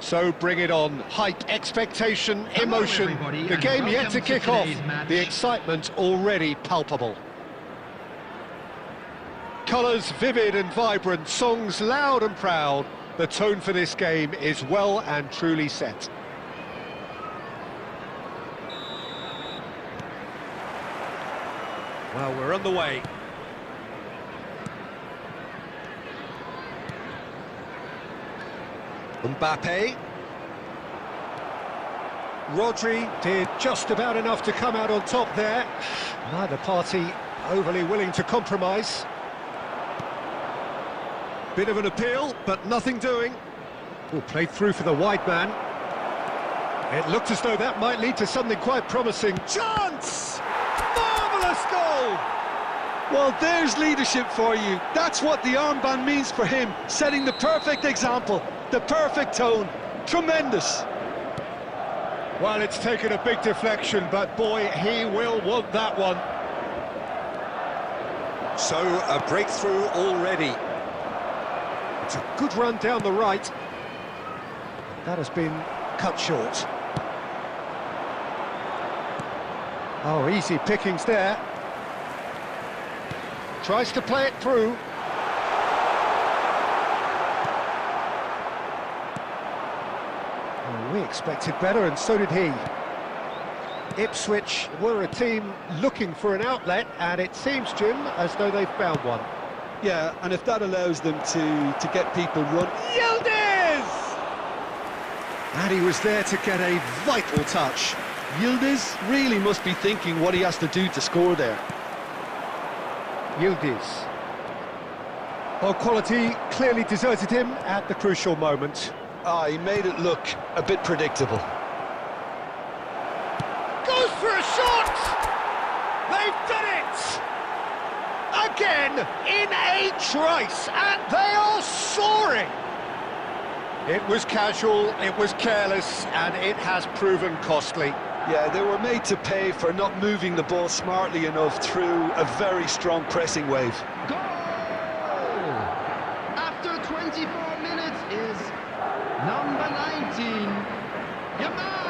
So bring it on. Hype, expectation, emotion. The game yet to kick off. The excitement already palpable. Colours vivid and vibrant, songs loud and proud. The tone for this game is well and truly set. Well, we're on the way. Mbappe. Rodri did just about enough to come out on top there. Neither party overly willing to compromise. Bit of an appeal, but nothing doing. Oh, played through for the wide man. It looked as though that might lead to something quite promising. Chance! Marvellous goal! Well, there's leadership for you. That's what the armband means for him, setting the perfect example, the perfect tone. Tremendous. Well, it's taken a big deflection, but boy, he will want that one. So, a breakthrough already. It's a good run down the right. That has been cut short. Oh, easy pickings there. Tries to play it through. Well, we expected better, and so did he. Ipswich were a team looking for an outlet, and it seems, Jim, as though they've found one. Yeah, and if that allows them to get people run... Yildiz! And he was there to get a vital touch. Yildiz really must be thinking what he has to do to score there. Yildiz. Well, quality clearly deserted him at the crucial moment. He made it look a bit predictable. Goes for a shot! They've done it! Again, in a trice, and they are soaring! It was casual, it was careless, and it has proven costly. Yeah, they were made to pay for not moving the ball smartly enough through a very strong pressing wave. Goal! After 24 minutes is number 19, Yamal!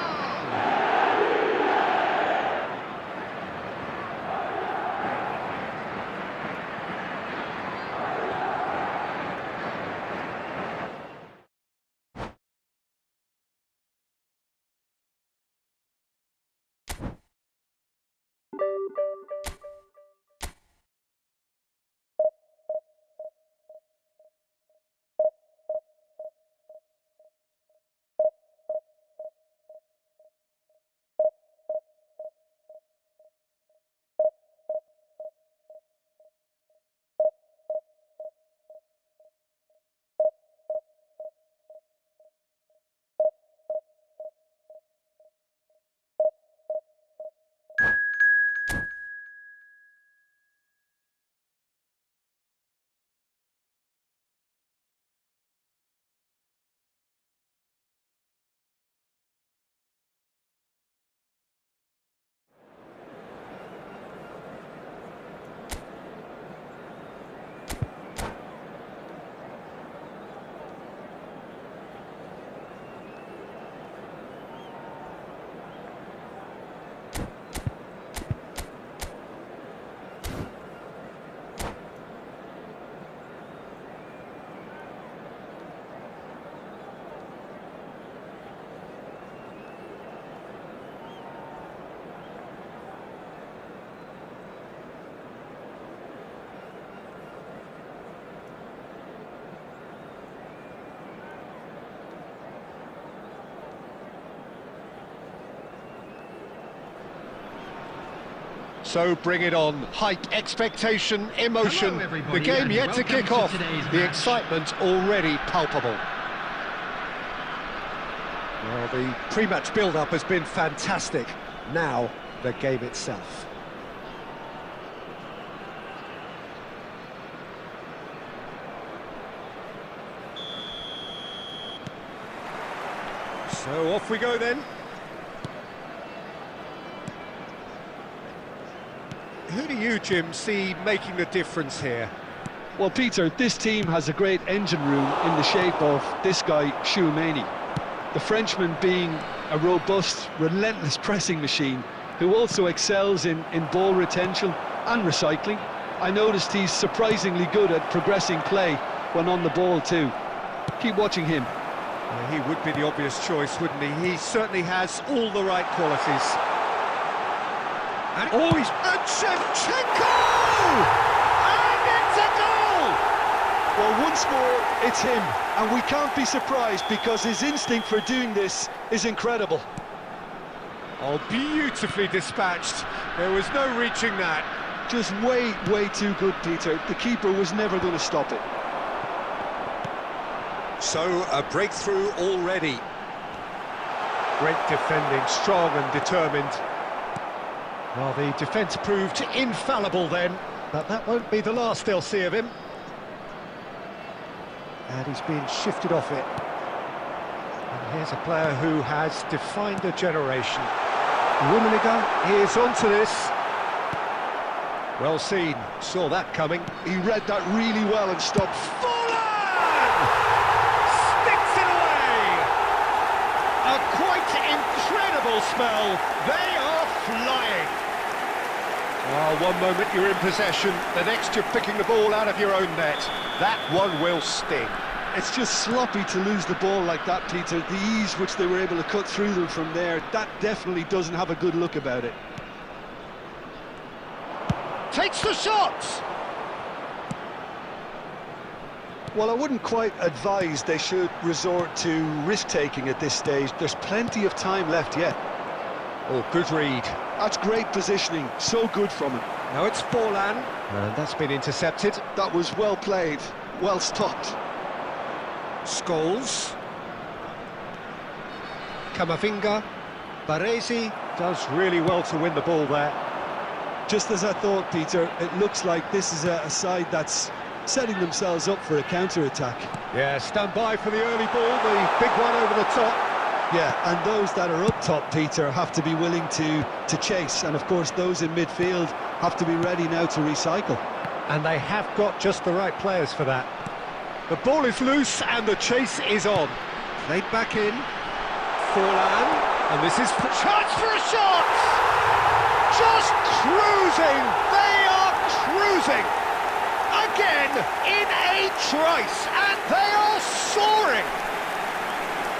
So bring it on. Hype, expectation, emotion. The game yet to kick off. The excitement already palpable. Well, the pre-match build-up has been fantastic. Now, the game itself. So off we go then. Who do you, Jim, see making the difference here? Well, Peter, this team has a great engine room in the shape of this guy, Tchouaméni. The Frenchman being a robust, relentless pressing machine who also excels in ball retention and recycling. I noticed he's surprisingly good at progressing play when on the ball too. Keep watching him. Yeah, he would be the obvious choice, wouldn't he? He certainly has all the right qualities. And he's... And Shevchenko! And it's a goal! Well, once more, it's him, and we can't be surprised because his instinct for doing this is incredible. Oh, beautifully dispatched. There was no reaching that. Just way, way too good, Peter. The keeper was never going to stop it. So, a breakthrough already. Great defending, strong and determined. Well, the defence proved infallible then, but that won't be the last they'll see of him. And he's being shifted off it. And here's a player who has defined a generation. Rummenigge is onto this. Well seen, saw that coming. He read that really well and stopped. Sticks it away! A quite incredible spell. They are flying. Oh, one moment you're in possession, the next you're picking the ball out of your own net. That one will sting. It's just sloppy to lose the ball like that, Peter. The ease which they were able to cut through them from there, that definitely doesn't have a good look about it. Takes the shot! Well, I wouldn't quite advise they should resort to risk-taking at this stage. There's plenty of time left yet. Oh, good read. That's great positioning, so good from him. Now it's Forlan, and that's been intercepted. That was well played, well stopped. Scholes. Camavinga. Baresi does really well to win the ball there. Just as I thought, Peter, it looks like this is a side that's setting themselves up for a counter-attack. Yeah, stand by for the early ball, the big one over the top. Yeah, and those that are up top, Peter, have to be willing to chase. And, of course, those in midfield have to be ready now to recycle. And they have got just the right players for that. The ball is loose and the chase is on. Played back in. Forlan. And this is... Chance for a shot! Just cruising! They are cruising! Again, in a trice, and they are soaring!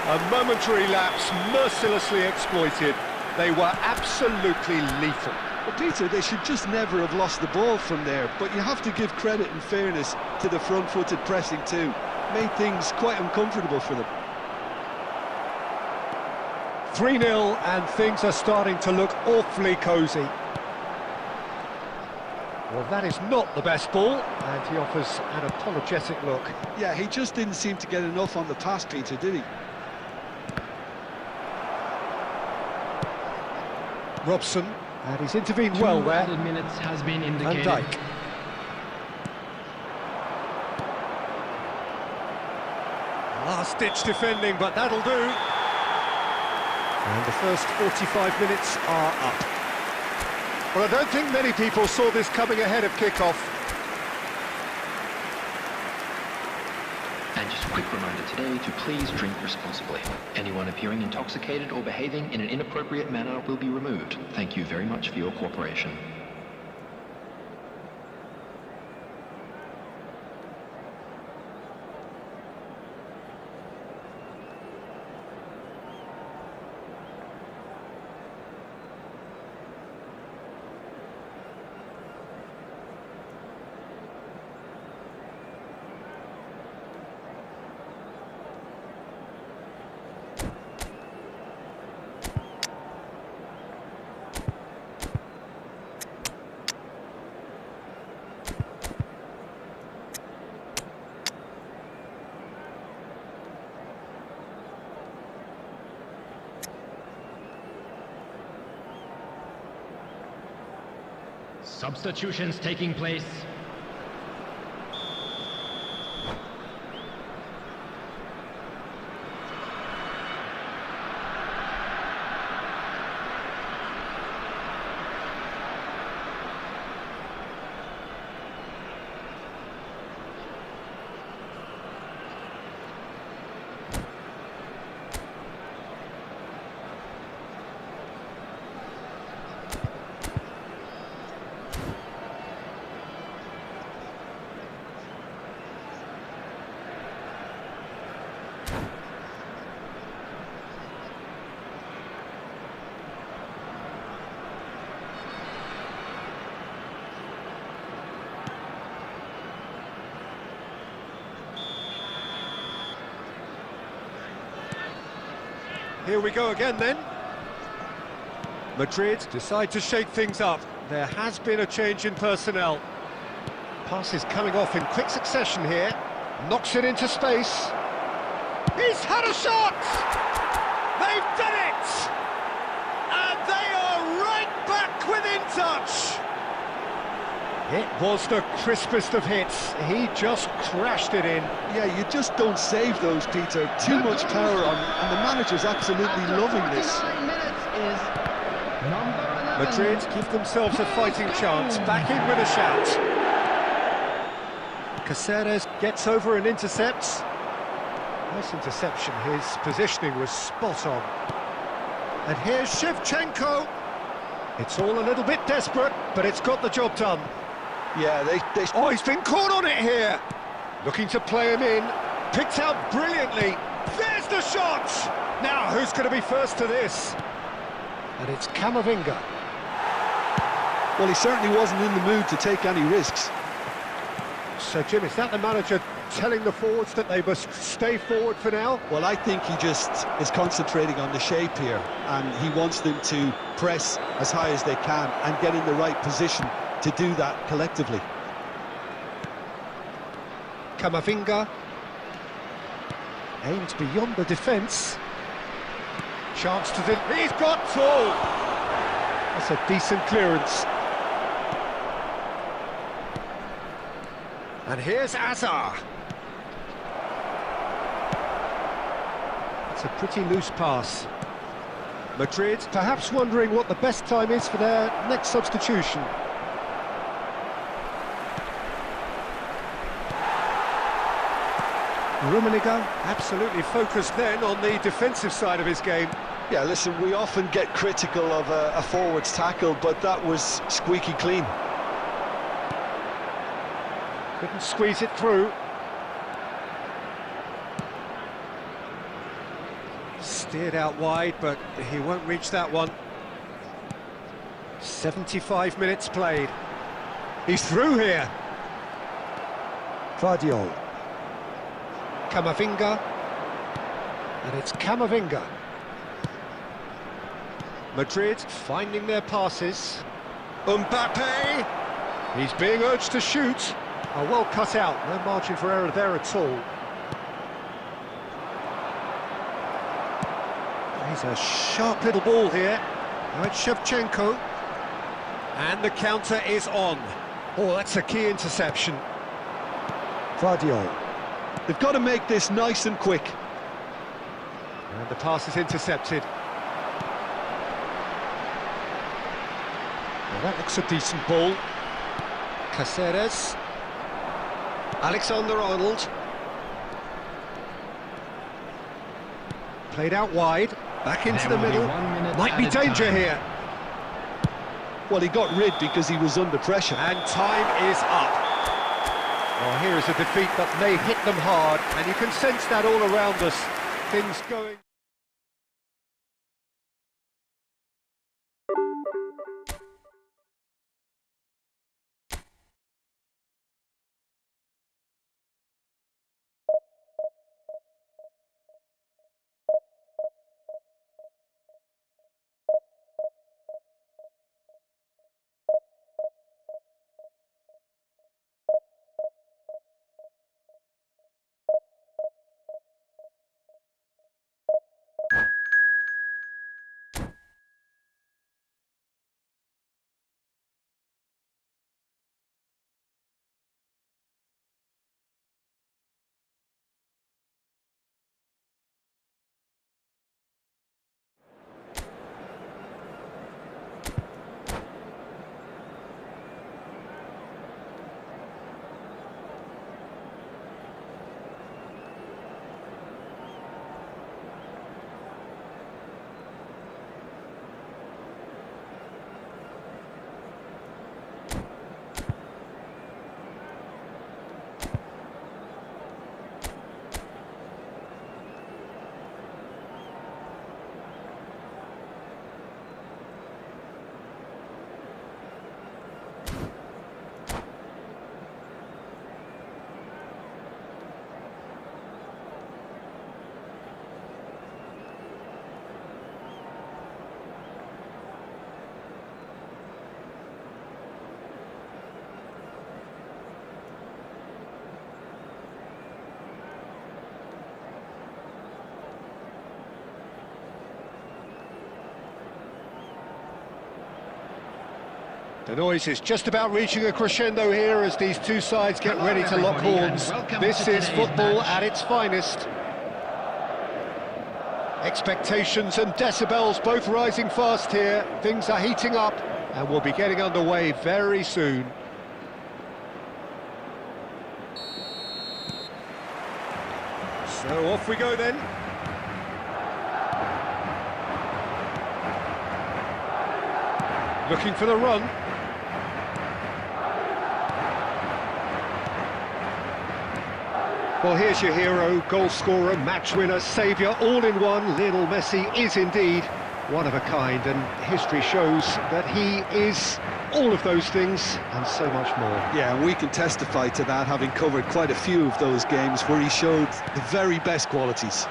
A momentary lapse, mercilessly exploited. They were absolutely lethal. Well, Peter, they should just never have lost the ball from there, but you have to give credit and fairness to the front-footed pressing too. Made things quite uncomfortable for them. 3-0, and things are starting to look awfully cosy. Well, that is not the best ball, and he offers an apologetic look. Yeah, he just didn't seem to get enough on the pass, Peter, did he? Robson, and he's intervened well there. 2 minutes has been indicated. Van Dijk. Last-ditch defending, but that'll do. And the first 45 minutes are up. Well, I don't think many people saw this coming ahead of kick-off. And just a quick reminder today to please drink responsibly. Anyone appearing intoxicated or behaving in an inappropriate manner will be removed. Thank you very much for your cooperation. Substitutions taking place. Here we go again then. Madrid decide to shake things up. There has been a change in personnel. Pass is coming off in quick succession here. Knocks it into space. He's had a shot! They've done it! And they are right back within touch! It was the crispest of hits. He just crashed it in. Yeah, you just don't save those, Peter. Too much power on, and the manager's absolutely loving this. Madrid give themselves a fighting chance. Back in with a shout. Caceres gets over and intercepts. Nice interception. His positioning was spot on. And here's Shevchenko. It's all a little bit desperate, but it's got the job done. Yeah, they... Oh, he's been caught on it here. Looking to play him in. Picked out brilliantly. There's the shot! Now, who's going to be first to this? And it's Camavinga. Well, he certainly wasn't in the mood to take any risks. So, Jim, is that the manager telling the forwards that they must stay forward for now? Well, I think he just is concentrating on the shape here, and he wants them to press as high as they can and get in the right position to do that collectively. Camavinga aimed beyond the defence. Chance to he's got two! That's a decent clearance. And here's Azar. It's a pretty loose pass. Madrid perhaps wondering what the best time is for their next substitution. Rummenigge absolutely focused then on the defensive side of his game. Yeah, listen, we often get critical of a forward's tackle, but that was squeaky clean. Couldn't squeeze it through. Steered out wide, but he won't reach that one. 75 minutes played. He's through here. Vardiol. Camavinga. And it's Camavinga. Madrid finding their passes. Mbappe. He's being urged to shoot. Oh, well cut out. No margin for error there at all. He's a sharp little ball here. Now it's Shevchenko. And the counter is on. Oh, that's a key interception. Vardiol. They've got to make this nice and quick. And the pass is intercepted. Well, that looks a decent ball. Caceres. Alexander-Arnold. Played out wide. Back into the middle. Might be danger here. Well, he got rid because he was under pressure. And time is up. Well, here is a defeat that may hit them hard, and you can sense that all around us. Things going... The noise is just about reaching a crescendo here as these two sides get ready to lock horns. This is football at its finest. Expectations and decibels both rising fast here. Things are heating up and we'll be getting underway very soon. So off we go then. Looking for the run. Well, here's your hero, goal scorer, match winner, saviour, all in one. Lionel Messi is indeed one of a kind, and history shows that he is all of those things and so much more. Yeah, and we can testify to that, having covered quite a few of those games where he showed the very best qualities.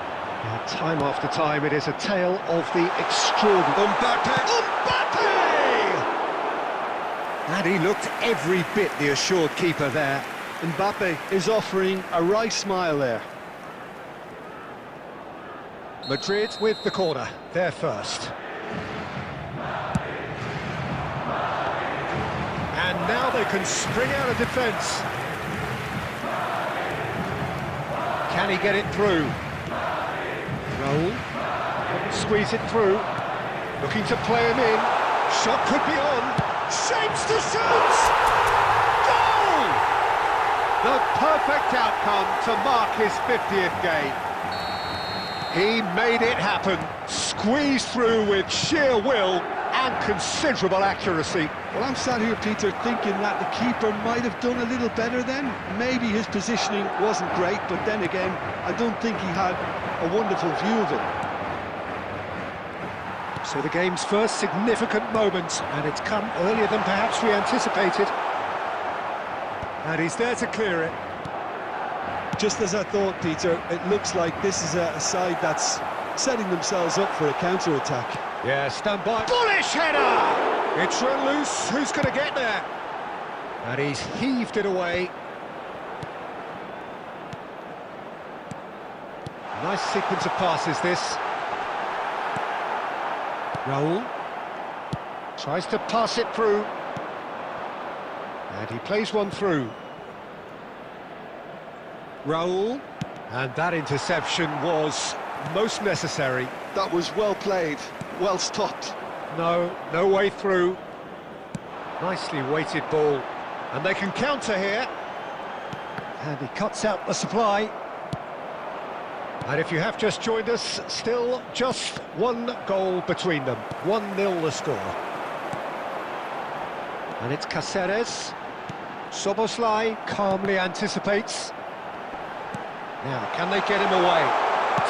Time after time, it is a tale of the extraordinary. Mbappe! And he looked every bit the assured keeper there. Mbappe is offering a wry smile there. Madrid with the corner, they're first. And now they can spring out of defence. Can he get it through? Roll. Couldn't squeeze it through. Looking to play him in. Shot could be on. Shapes to shoot! Goal! The perfect outcome to mark his 50th game. He made it happen. Squeezed through with sheer will and considerable accuracy. Well, I'm sat here, Peter, thinking that the keeper might have done a little better then. Maybe his positioning wasn't great, but then again, I don't think he had a wonderful view of it. So the game's first significant moment, and it's come earlier than perhaps we anticipated. And he's there to clear it. Just as I thought, Peter, it looks like this is a side that's setting themselves up for a counter-attack. Yeah, stand by. Bullish header! It's run loose. Who's going to get there? And he's heaved it away. Nice sequence of passes, this. Raul. Tries to pass it through. And he plays one through. Raul. And that interception was most necessary. That was well played, well stopped. No way through. Nicely weighted ball. And they can counter here. And he cuts out the supply. And if you have just joined us, still just one goal between them. 1-0 the score. And it's Cáceres. Soboslai calmly anticipates. Now, can they get him away?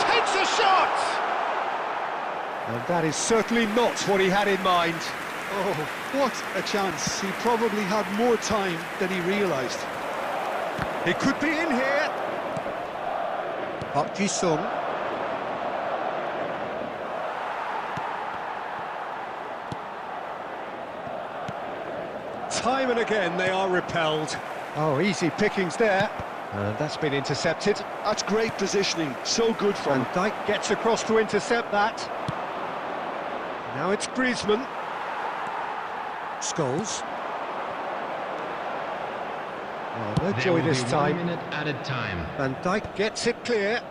Takes a shot! And that is certainly not what he had in mind. Oh, what a chance. He probably had more time than he realised. He could be in here. Park Ji-sung. Time and again they are repelled. Oh, easy pickings there. And that's been intercepted. That's great positioning, so good for him. Van Dijk gets across to intercept that. Now it's Griezmann. Scholes. Oh, no joy this time. 1 minute added time. Van Dijk gets it clear.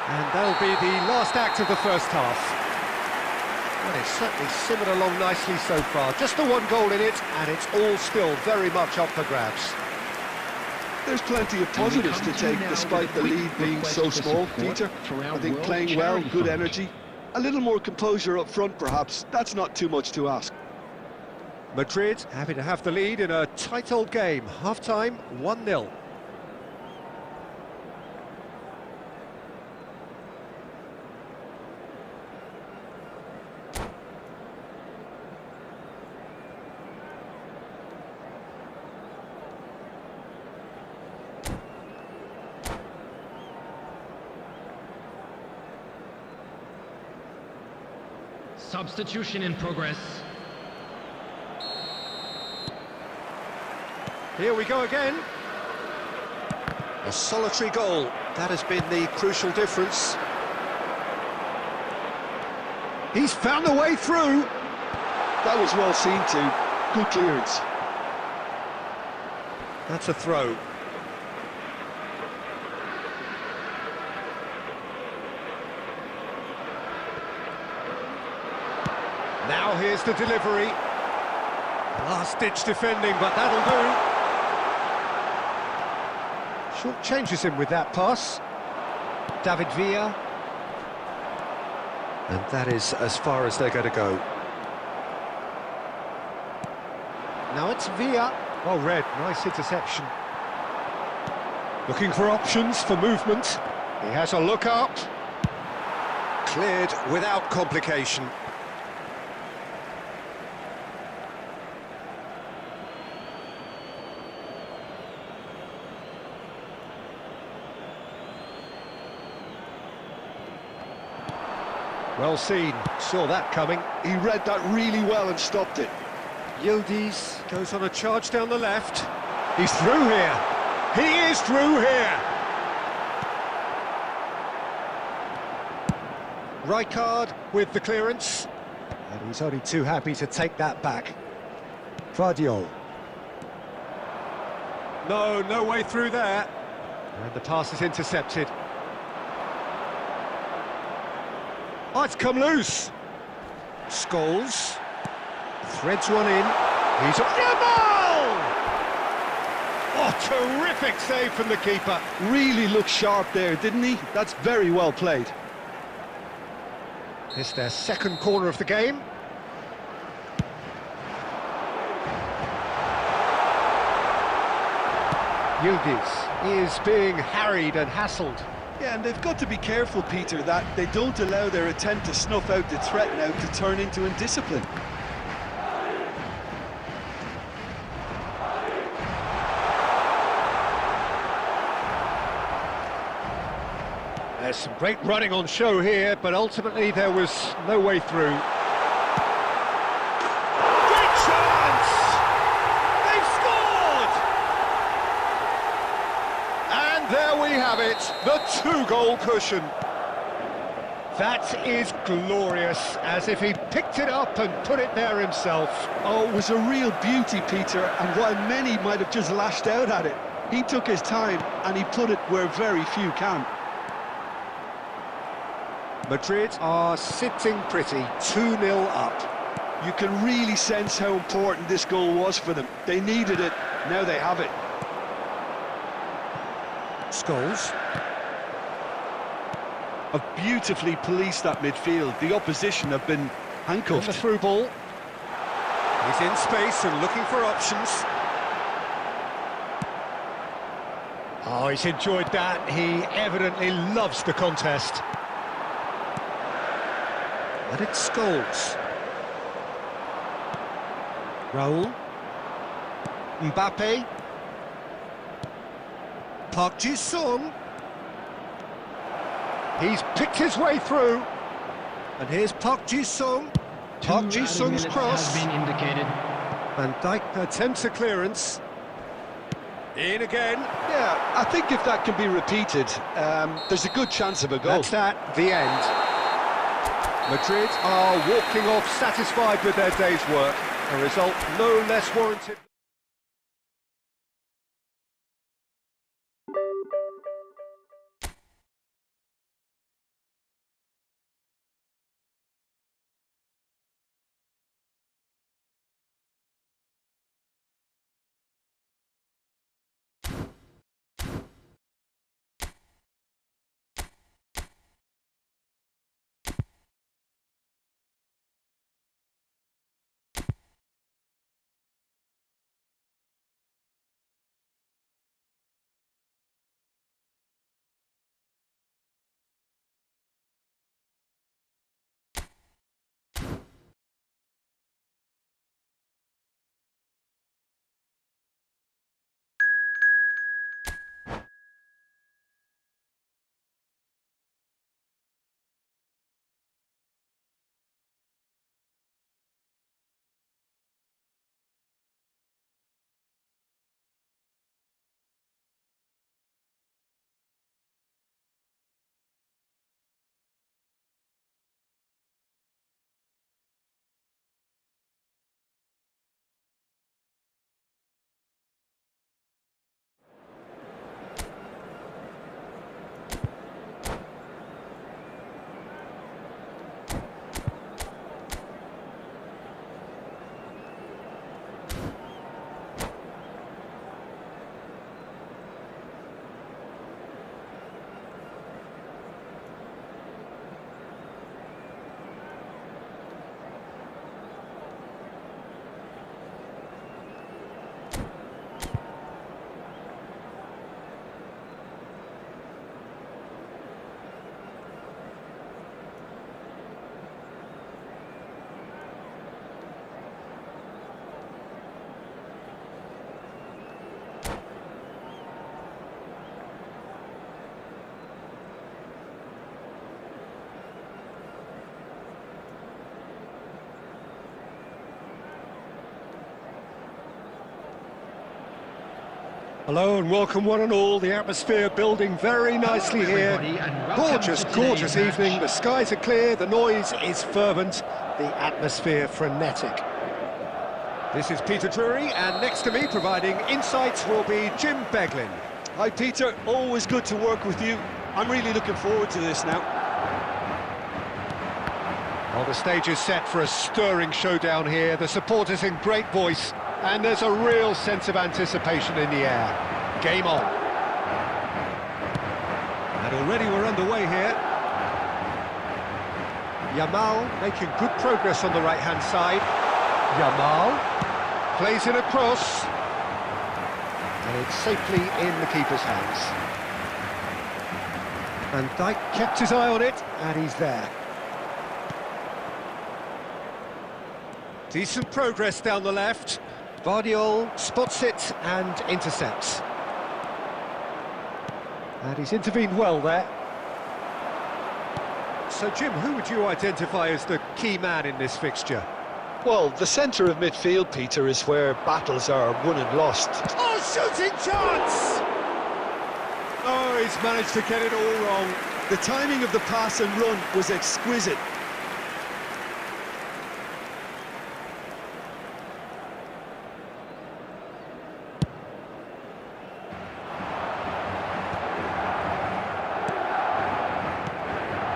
And that'll be the last act of the first half. Well, it's certainly simmered along nicely so far. Just the one goal in it, and it's all still very much up for grabs. There's plenty of positives to take despite the lead being so small, Peter. I think playing well, good energy. A little more composure up front, perhaps. That's not too much to ask. Madrid happy to have the lead in a tight old game. Half-time, 1-0. Substitution in progress. Here we go again. A solitary goal. That has been the crucial difference. He's found a way through. That was well seen too. Good clearance. That's a throw. Now here's the delivery. Last-ditch defending, but that'll do. Short changes him with that pass. David Villa. And that is as far as they're going to go. Now it's Villa. Well read, nice interception. Looking for options for movement. He has a look up. Cleared without complication. Well seen, saw that coming. He read that really well and stopped it. Yildiz goes on a charge down the left. He's through here. He is through here. Rijkaard with the clearance. And he's only too happy to take that back. Vardiol. No way through there. And the pass is intercepted. Oh, it's come loose. Scholes. Threads one in. He's on the ball! Oh, terrific save from the keeper. Really looked sharp there, didn't he? That's very well played. It's their second corner of the game. Yildiz is being harried and hassled. Yeah, and they've got to be careful, Peter, that they don't allow their attempt to snuff out the threat now to turn into indiscipline. There's some great running on show here, but ultimately there was no way through. Great chance! They've scored! And there we have it, the two-goal cushion. That is glorious, as if he picked it up and put it there himself. Oh, it was a real beauty, Peter, and while many might have just lashed out at it, he took his time and he put it where very few can. Madrid are sitting pretty, 2-0 up. You can really sense how important this goal was for them. They needed it, now they have it. Scholes. Have beautifully policed that midfield. The opposition have been handcuffed. The through ball. He's in space and looking for options. Oh, he's enjoyed that. He evidently loves the contest. And it's Scholes. Raul. Mbappe. Park Ji-sung. He's picked his way through. And here's Park Ji-sung. Park Ji-sung's cross. Has been indicated. Van Dijk attempts a clearance. In again. Yeah, I think if that can be repeated, there's a good chance of a goal. That's that, the end. Madrid are walking off satisfied with their day's work. A result no less warranted. Hello and welcome one and all. The atmosphere building very nicely here. Everybody, and welcome Gorgeous, to gorgeous today's evening. match. The skies are clear, the noise is fervent, the atmosphere frenetic. This is Peter Drury, and next to me providing insights will be Jim Beglin. Hi Peter, always good to work with you. I'm really looking forward to this now. Well, the stage is set for a stirring showdown here. The supporters in great voice, and there's a real sense of anticipation in the air. Game on. And already we're underway here. Yamal making good progress on the right-hand side. Yamal plays it across. And it's safely in the keeper's hands. And Dijk kept his eye on it, and he's there. Decent progress down the left. Vardiol spots it and intercepts. And he's intervened well there. So, Jim, who would you identify as the key man in this fixture? Well, the centre of midfield, Peter, is where battles are won and lost. Oh, shooting chance! Oh, he's managed to get it all wrong. The timing of the pass and run was exquisite.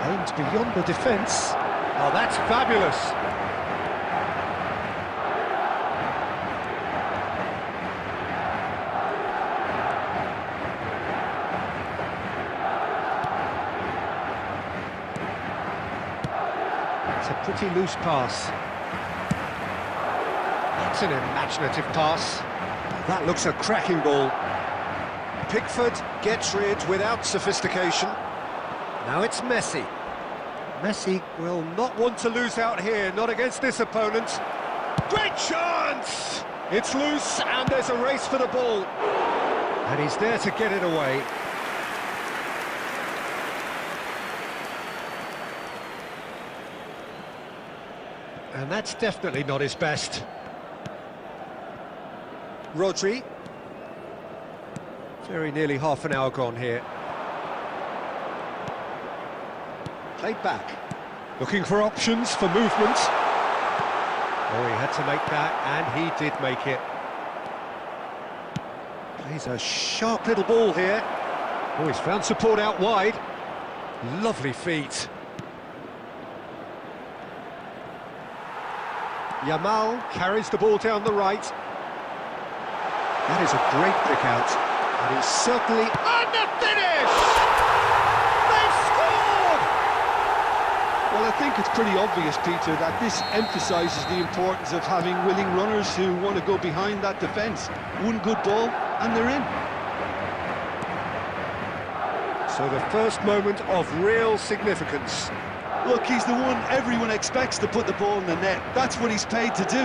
Aimed beyond the defence. Oh, that's fabulous. It's a pretty loose pass. That's an imaginative pass. That looks a cracking ball. Pickford gets rid without sophistication. Now it's Messi. Messi will not want to lose out here, not against this opponent. Great chance! It's loose and there's a race for the ball. And he's there to get it away. And that's definitely not his best. Rodri. Very nearly half an hour gone here. Played back. Looking for options for movement. Oh, he had to make that, and he did make it. Plays a sharp little ball here. Oh, he's found support out wide. Lovely feet. Yamal carries the ball down the right. That is a great pick out. And he's certainly... And the finish! They've scored! Well, I think it's pretty obvious, Peter, that this emphasises the importance of having willing runners who want to go behind that defence. One good ball, and they're in. So the first moment of real significance. Look, he's the one everyone expects to put the ball in the net. That's what he's paid to do.